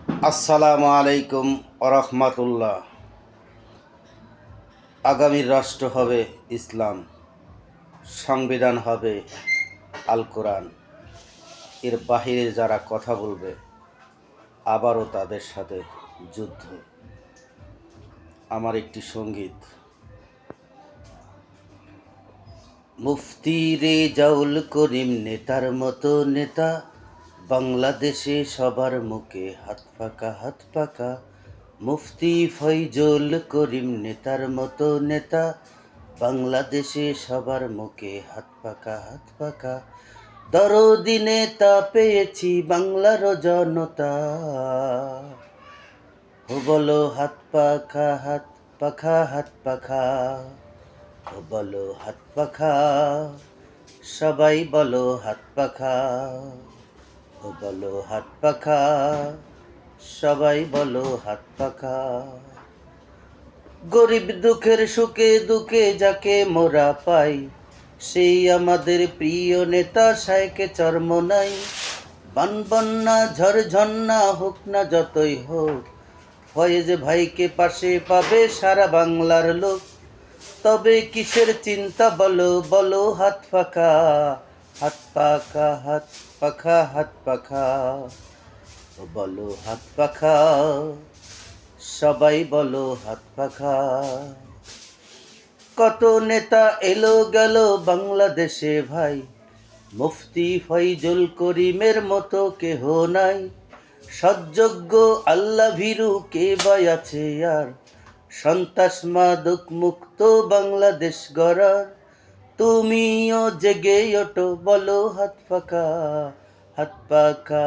আসসালামু আলাইকুম আরহামাতুল্লাহ। আগামীর রাষ্ট্র হবে ইসলাম, সংবিধান হবে আল কোরআন। এর বাহিরে যারা কথা বলবে আবারও তাদের সাথে যুদ্ধ। আমার একটি সঙ্গীত। মুফতি রেজাউল করিম নেতার মতো নেতা, বাংলাদেশে সবার মুখে হাত পাকা হাত পাকা। মুফতি ফয়জুল করিম নেতার মতো নেতা, বাংলাদেশে সবার মুখে হাত পাকা হাত পাকা। দরদি নেতা পেয়েছি বাংলার জনতা, ও বলো হাত পাখা হাত পাখা হাত পাখা, ও বলো হাত পাখা, সবাই বলো হাত পাখা, ও বলো হাত পাখা, সবাই বলো হাত পাখা। গরিব দুঃখের সুখে দুঃখে যাকে মোরা পাই, সেই আমাদের প্রিয় নেতা শাইকে চরমোনাই। বানবন্যা ঝড় ঝন্না হোক না যতই হোক, ফয়েজ ভাইকে পাশে পাবে সারা বাংলার লোক। তবে কিসের চিন্তা বলো বলো হাত পাখা, হাত পাখা হাত পাখা হাত পাখা, ও বলো হাত পাখা, সবাই বলো হাত পাখা। কত নেতা এলো গেল বাংলাদেশে ভাই, মুফতি ফয়জুল করিমের মতো কেহ নাই। সৎযোগ্য আল্লাহ ভীরু কে বা আছে আর, সন্ত্রাস মাদক মুক্ত বাংলাদেশ গড়ার। তুমিও জেগে ওঠো বলো হাত পাখা, হাত পাখা।